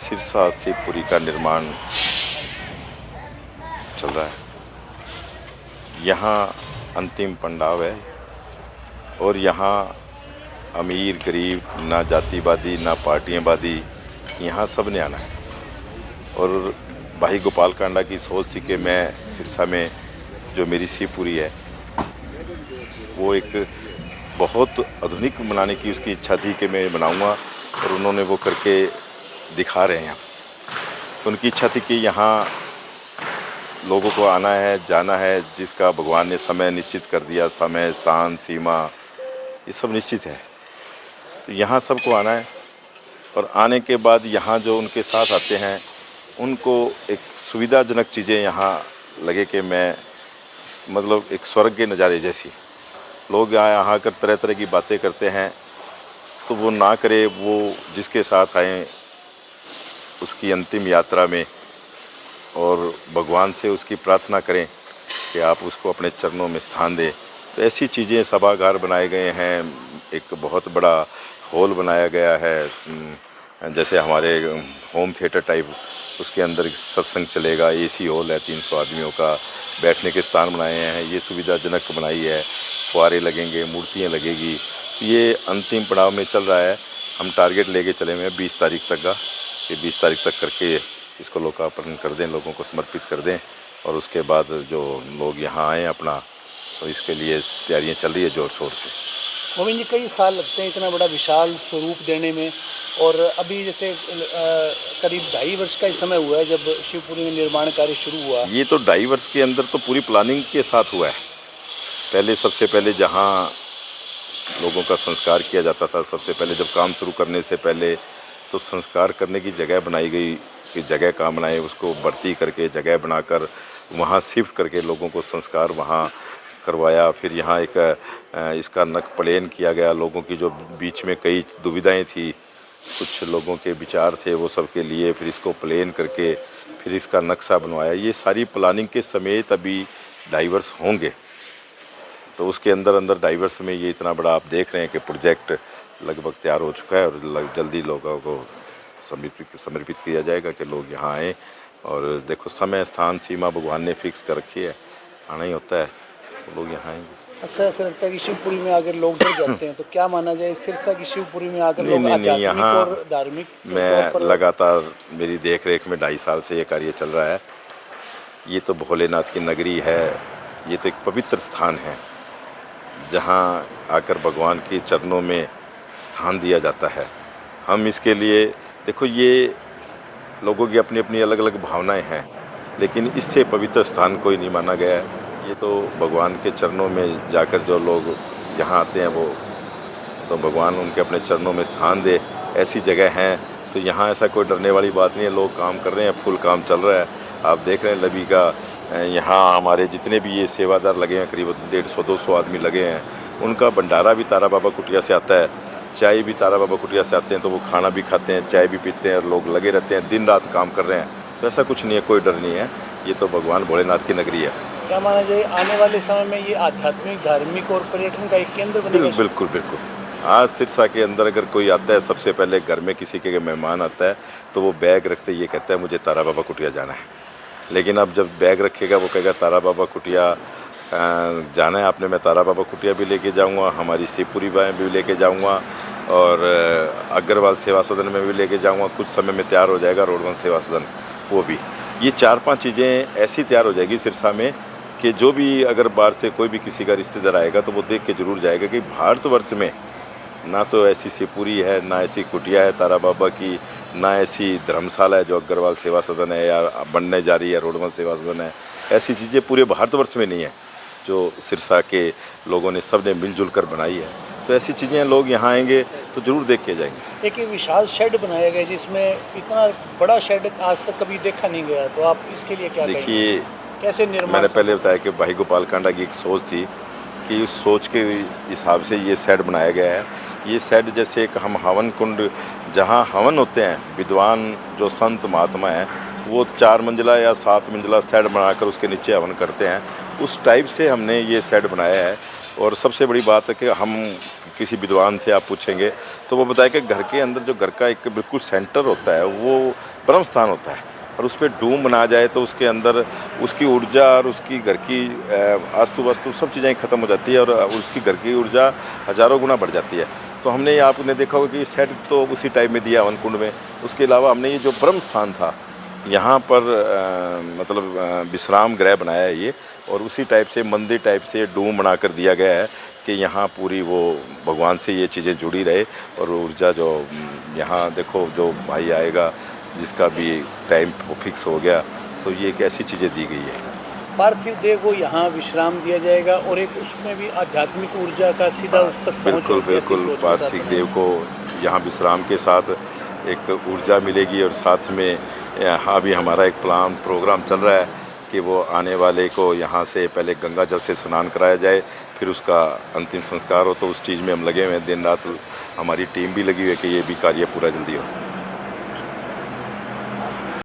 सिरसा शिवपुरी का निर्माण चल रहा है। यहाँ अंतिम पड़ाव है और यहाँ अमीर गरीब, ना जातिवादी ना पार्टियाँवादी, यहाँ सब ने आना है। और भाई गोपाल कांडा की सोच थी कि मैं सिरसा में जो मेरी शिवपुरी है वो एक बहुत आधुनिक बनाने की उसकी इच्छा थी कि मैं बनाऊंगा, और उन्होंने वो करके दिखा रहे हैं। तो उनकी इच्छा थी कि यहाँ लोगों को आना है, जाना है, जिसका भगवान ने समय निश्चित कर दिया, समय स्थान सीमा ये सब निश्चित है। तो यहाँ सबको आना है, और आने के बाद यहाँ जो उनके साथ आते हैं उनको एक सुविधाजनक चीज़ें यहाँ लगे कि मैं मतलब एक स्वर्ग के नज़ारे जैसी। लोग यहाँ आकर तरह तरह की बातें करते हैं, तो वो ना करे, वो जिसके साथ आए उसकी अंतिम यात्रा में और भगवान से उसकी प्रार्थना करें कि आप उसको अपने चरणों में स्थान दें। तो ऐसी चीज़ें, सभागार बनाए गए हैं, एक बहुत बड़ा हॉल बनाया गया है, जैसे हमारे होम थिएटर टाइप, उसके अंदर सत्संग चलेगा। एसी हॉल है, 300 आदमियों का, बैठने के स्थान बनाए हैं, ये सुविधाजनक बनाई है, फुहारे लगेंगे, मूर्तियाँ लगेगी। ये अंतिम पड़ाव में चल रहा है। हम टारगेट लेके चले हुए हैं 20 तारीख तक का, कि 20 तारीख तक करके इसको लोकार्पण कर दें, लोगों को समर्पित कर दें, और उसके बाद जो लोग यहाँ आएँ अपना, तो इसके लिए तैयारियाँ चल रही है ज़ोर शोर से। गोविंद जी, कई साल लगते हैं इतना बड़ा विशाल स्वरूप देने में, और अभी जैसे करीब 2.5 वर्ष का ही समय हुआ है जब शिवपुरी में निर्माण कार्य शुरू हुआ। ये तो 2.5 वर्ष के अंदर तो पूरी प्लानिंग के साथ हुआ है। पहले सबसे पहले जहाँ लोगों का संस्कार किया जाता था, सबसे पहले जब काम शुरू करने से पहले तो संस्कार करने की जगह बनाई गई कि जगह कहाँ बनाए, उसको भर्ती करके जगह बनाकर वहाँ शिफ्ट करके लोगों को संस्कार वहाँ करवाया। फिर यहाँ एक इसका नक प्लेन किया गया। लोगों की जो बीच में कई दुविधाएं थी, कुछ लोगों के विचार थे, वो सब के लिए फिर इसको प्लेन करके फिर इसका नक्शा बनवाया। ये सारी प्लानिंग के समेत अभी 2.5 वर्ष होंगे। तो उसके अंदर 2.5 वर्ष में ये इतना बड़ा आप देख रहे हैं कि प्रोजेक्ट लगभग तैयार हो चुका है, और जल्दी लोगों को समर्पित किया जाएगा कि लोग यहाँ आएँ। और देखो, समय स्थान सीमा भगवान ने फिक्स कर रखी है, आना ही होता है, तो लोग यहाँ आएंगे। अक्सर ऐसा लगता है कि शिवपुरी में आकर लोग डर जाते हैं, तो क्या माना जाए, सिरसा की शिवपुरी में आकर लोग आध्यात्मिक यहाँ और धार्मिक मैं लगातार, मेरी देख रेख में 2.5 साल से ये कार्य चल रहा है। ये तो भोलेनाथ की नगरी है, ये तो एक पवित्र स्थान है जहाँ आकर भगवान के चरणों में स्थान दिया जाता है। हम इसके लिए, देखो, ये लोगों की अपनी अपनी अलग अलग भावनाएं हैं, लेकिन इससे पवित्र स्थान कोई नहीं माना गया है। ये तो भगवान के चरणों में जाकर जो लोग यहाँ आते हैं, वो तो भगवान उनके अपने चरणों में स्थान दे, ऐसी जगह हैं। तो यहाँ ऐसा कोई डरने वाली बात नहीं है। लोग काम कर रहे हैं, फुल काम चल रहा है। आप देख रहे हैं लबी का, यहाँ हमारे जितने भी ये सेवादार लगे हैं, करीब 150-200 आदमी लगे हैं, उनका भंडारा भी तारा बाबा कुटिया से आता है, चाय भी तारा बाबा कुटिया से आते हैं। तो वो खाना भी खाते हैं, चाय भी पीते हैं, और लोग लगे रहते हैं, दिन रात काम कर रहे हैं। तो ऐसा कुछ नहीं है, कोई डर नहीं है। ये तो भगवान भोलेनाथ की नगरी है। क्या माना जाए, आने वाले समय में ये आध्यात्मिक, धार्मिक और पर्यटन का एक केंद्र बनेगा? बिल्कुल बिल्कुल। आज सिरसा के अंदर अगर कोई आता है, सबसे पहले घर में किसी के मेहमान आता है, तो वो बैग रखते ये कहता है मुझे तारा बाबा कुटिया जाना है। लेकिन अब जब बैग रखेगा, वो कहेगा तारा बाबा कुटिया जाना है आपने, मैं तारा बाबा कुटिया भी लेके जाऊंगा, हमारी शिवपुरी भी लेके जाऊंगा, और अग्रवाल सेवा सदन में भी लेके जाऊंगा। कुछ समय में तैयार हो जाएगा रोडवंश सेवा सदन, वो भी। ये 4-5 चीज़ें ऐसी तैयार हो जाएगी सिरसा में कि जो भी अगर बाहर से कोई भी किसी का रिश्तेदार आएगा तो वो देख के ज़रूर जाएगा कि भारतवर्ष में ना तो ऐसी शिवपुरी है, ना ऐसी कुटिया है तारा बाबा की, ना ऐसी धर्मशाला है जो अग्रवाल सेवा सदन है या बनने जा रही है रोडवंश सेवा सदन है। ऐसी चीज़ें पूरे भारतवर्ष में नहीं है जो सिरसा के लोगों ने, सब ने मिलजुल कर बनाई है। तो ऐसी चीज़ें लोग यहाँ आएंगे तो ज़रूर देख के जाएंगे। एक विशाल शेड बनाया गया जिसमें इतना बड़ा शेड आज तक कभी देखा नहीं गया, तो आप इसके लिए क्या कहेंगे? देखिए, कैसे निर्माण? मैंने पहले बताया कि भाई गोपाल कांडा की एक सोच थी कि उस सोच के हिसाब से ये शेड बनाया गया है। ये शेड जैसे एक हम हवन कुंड, जहाँ हवन होते हैं, विद्वान जो संत महात्मा हैं वो 4 मंजिला या 7 मंजिला शेड बनाकर उसके नीचे हवन करते हैं, उस टाइप से हमने ये शेड बनाया है। और सबसे बड़ी बात है कि हम किसी विद्वान से आप पूछेंगे तो वो बताए कि घर के अंदर जो घर का एक बिल्कुल सेंटर होता है वो ब्रह्म स्थान होता है, और उस पर डूम बना जाए तो उसके अंदर उसकी ऊर्जा और उसकी घर की अस्तु वस्तु सब चीज़ें ख़त्म हो जाती है और उसकी घर की ऊर्जा हज़ारों गुना बढ़ जाती है। तो हमने ये आपने देखा होगा कि सेट तो उसी टाइप में दिया हवन कुंड में। उसके अलावा हमने ये जो ब्रह्म स्थान था यहाँ पर मतलब विश्राम गृह बनाया है ये, और उसी टाइप से मंदिर टाइप से डूम बना कर दिया गया है कि यहाँ पूरी वो भगवान से ये चीज़ें जुड़ी रहे। और ऊर्जा जो यहाँ देखो जो भाई आएगा जिसका भी टाइम फिक्स हो गया तो ये एक ऐसी चीज़ें दी गई है। पार्थिव देव को यहाँ विश्राम दिया जाएगा और एक उसमें भी आध्यात्मिक ऊर्जा का सीधा उस तक बिल्कुल बिल्कुल पार्थिव देव को यहाँ विश्राम के साथ एक ऊर्जा मिलेगी। और साथ में यहाँ भी हमारा एक प्रोग्राम चल रहा है कि वो आने वाले को यहाँ से पहले गंगा जल से स्नान कराया जाए, फिर उसका अंतिम संस्कार हो। तो उस चीज़ में हम लगे हुए हैं, दिन रात हमारी टीम भी लगी हुई है कि ये भी कार्य पूरा जल्दी हो।